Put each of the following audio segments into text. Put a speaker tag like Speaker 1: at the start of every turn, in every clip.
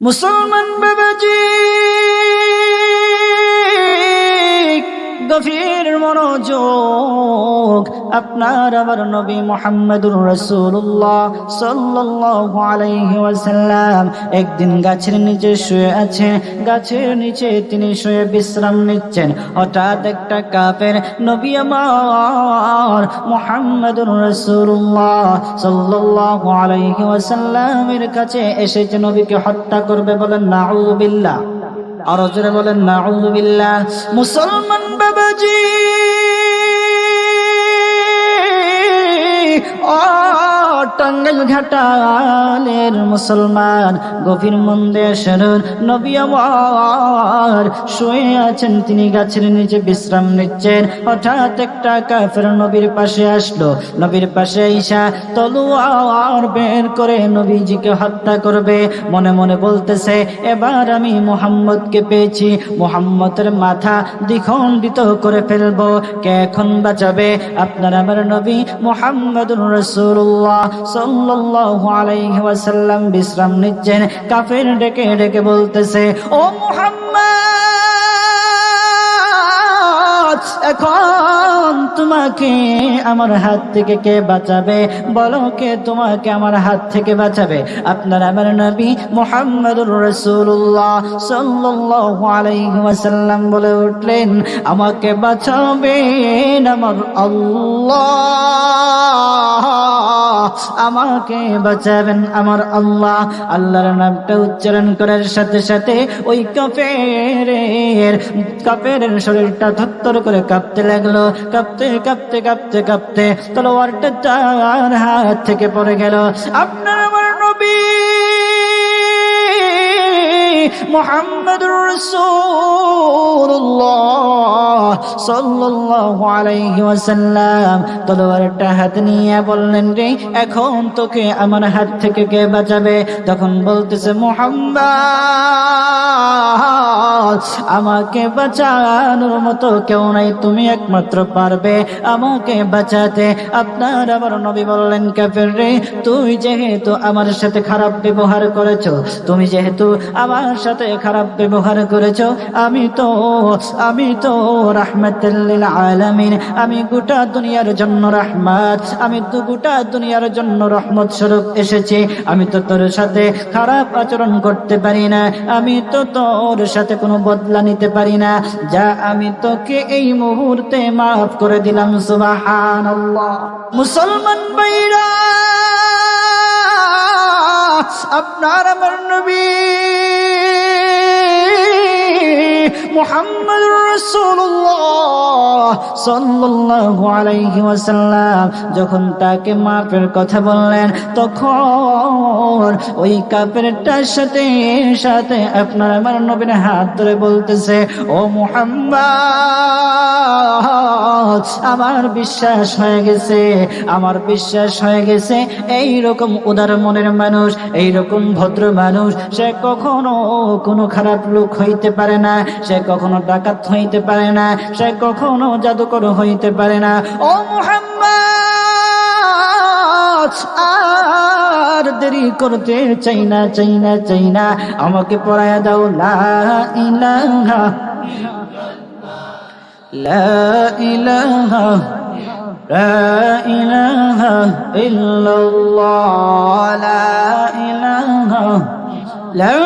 Speaker 1: মুসলমান বাবাজি গভীর মনোযোগ। আপনার আমার নবী মুহাম্মদুর রাসূলুল্লাহ সাল্লাল্লাহু আলাইহি ওয়াসাল্লাম একদিন গাছের নিচে শুয়ে আছেন। গাছের নিচে তিনি শুয়ে বিশ্রাম নিচ্ছেন। হঠাৎ একটা কাফের নবী আমার মুহাম্মদুর রাসূলুল্লাহ সাল্লাল্লাহু আলাইহি ওয়াসাল্লামের কাছে এসেছে নবীকে হত্যা করবে। বলেন নাউযুবিল্লাহ। আর জোরে বলেন নাউযুবিল্লাহ। মুসলমান বাবাজি ও টাঙ্গাইল ঘাটালের মুসলমান, গভীর মন দিয়ে শুনুন। নবী আমার শুয়ে আছেন, তিনি গাছের নিচে বিশ্রাম নিচ্ছেন। হঠাৎ একটা কাফের নবীর পাশে আসলো। নবীর পাশে আইসা তলোয়ার বের করে নবীজিকে হত্যা করবে। মনে মনে বলতেছে, এবার আমি মুহাম্মদকে পেয়েছি, মুহাম্মদের মাথা দ্বিখণ্ডিত করে ফেলবো। কে এখন বাঁচাবে? আপনার আমার নবী মুহাম্মদুর রাসূলুল্লাহ সাল্লাল্লাহু আলাইহি ওয়াসাল্লাম বিশ্রাম নিচ্ছেন। কাফের ডেকে ডেকে বলতেছে, ও মুহাম্মদ, এখন তোমাকে আমার হাত থেকে কে বাঁচাবে? বলো, কে তোমাকে আমার হাত থেকে বাঁচাবে? আপনার আমার নবী মুহাম্মদুর রাসূলুল্লাহ সাল্লাল্লাহু আলাইহি ওয়াসাল্লাম বলে উঠলেন, আমাকে বাঁচাবেন আমার আল্লাহ, আমাকে বাঁচাবেন আমার আল্লাহ। আল্লাহর নামটা উচ্চারণ করার সাথে সাথে ওই কাফেরের শরীরটা থরথর করে কাঁপতে লাগলো। কাঁপতে কাঁপতে কাঁপতে কাঁপতে তলোয়ারটা তার হাত থেকে পড়ে গেল। আপনার আমার নবী মুহাম্মদুর রাসূলুল্লাহ সাল্লাল্লাহু আলাইহি ওয়াসাল্লাম তলোয়ারটা হাতে নিয়ে বললেন, রে এখন তোকে আমার হাত থেকে কে বাঁচাবে? তখন বলতেছে, মুহাম্মদ, আমাকে বাঁচানোর মতো কেউ নাই, তুমি একমাত্র পারবে আমাকে বাঁচাতে। আপনার আমার নবী বললেন, কাফের রে, তুই যেহেতু আমার সাথে খারাপ ব্যবহার করেছো, তুমি যেহেতু আমার সাথে খারাপ ব্যবহার করেছো, আমি তো রাহমাতুল লিল আলামিন, আমি গোটা দুনিয়ার জন্য রাহমাত, আমি তো গোটা দুনিয়ার জন্য রহমত স্বরূপ এসেছি। আমি তো তোর সাথে খারাপ আচরণ করতে পারি না, আমি তো তোর সাথে কোনো বদলা নিতে পারি না। যা, আমি তোকে এই মুহূর্তে মাফ করে দিলাম। সুবহানাল্লাহ। মুসলমান ভাইরা, আপনার আমার নবী মুহাম্মদুর রাসূলুল্লাহ সাল্লাল্লাহু আলাইহি ওয়াসাল্লাম যখন তাকে মাফের কথা বললেন, তখন ওই কাফেরটার সাথে সাথে আপনার আমার নবীর হাত ধরে বলতেছে, ও মুহাম্মদ, আমার বিশ্বাস হয়ে গেছে, আমার বিশ্বাস হয়ে গেছে। এই রকম উদার মনের মানুষ, এই রকম ভদ্র মানুষ, সে কখনো কোনো খারাপ লোক হইতে পারে না, সে কখনো ডাকাত হইতে পারে না, সে কখনো জাদুকর হইতে পারে না। ও মুহাম্মদ, আর দেরি করতে চাই না, আমাকে পড়ায়া দাও লা ইলাহা ইল্লাল্লাহ, লা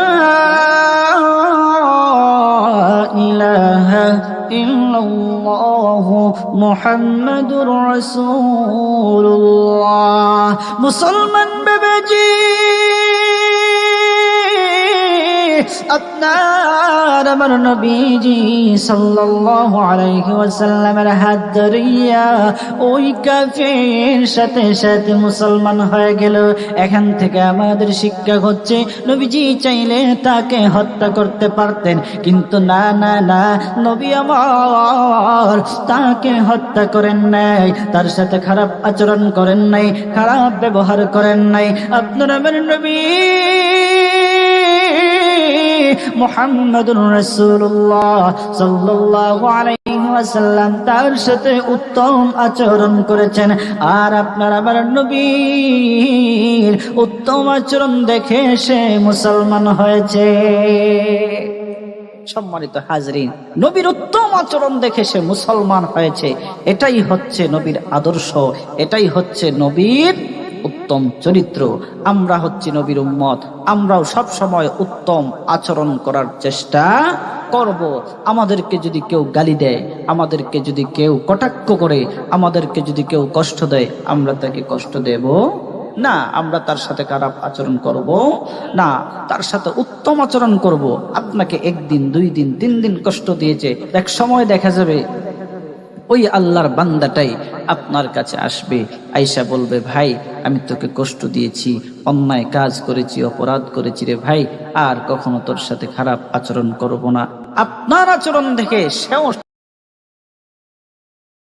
Speaker 1: ইলাহা ইল্লাল্লাহ মুহাম্মাদুর রাসূলুল্লাহ। মুসলমান বাবাজি, আপনার আমার নবীজি সাল্লাল্লাহু আলাইহি ওয়াসাল্লামের হাত ধরিয়া ওই কাফের সাথে সাথে মুসলমান হয়ে গেল। এখান থেকে আমাদের শিক্ষা হচ্ছে, নবীজি চাইলে তাকে হত্যা করতে পারতেন, কিন্তু না, নবী আমার তাকে হত্যা করেন নাই, তার সাথে খারাপ আচরণ করেন নাই, খারাপ ব্যবহার করেন নাই। আপনার আমার নবী মুহাম্মাদুর রাসূলুল্লাহ সাল্লাল্লাহু আলাইহি ওয়াসাল্লাম তার সাথে উত্তম আচরণ করেছেন। আর আপনার আমার নবীর উত্তম আচরণ দেখে সে মুসলমান হয়েছে। সম্মানিত হাজরিন, নবীর উত্তম আচরণ দেখে সে মুসলমান হয়েছে। এটাই হচ্ছে নবীর আদর্শ, এটাই হচ্ছে নবীর উত্তম চরিত্র। আমরা হচ্ছি নবীর উম্মত, আমরাও সব সময় উত্তম আচরণ করার চেষ্টা করব। আমাদেরকে যদি কেউ গালি দেয়, আমাদেরকে যদি কেউ কটাক্ষ করে, আমাদেরকে যদি কেউ কষ্ট দেয়, আমরা তাকে কষ্ট দেব না, আমরা তার সাথে খারাপ আচরণ করব না, তার সাথে উত্তম আচরণ করব। আপনাকে একদিন, 2 দিন, 3 দিন কষ্ট দিয়েছে, এক সময় দেখা যাবে ওই আল্লাহর বান্দাটাই আপনার কাছে আসবে, আয়েশা বলবে, ভাই আমি তোকে কষ্ট দিয়েছি, অন্যায় কাজ করেছি, অপরাধ করেছি রে ভাই, আর কখনো তোর সাথে খারাপ আচরণ করব না। আপনার আচরণ দেখে সেও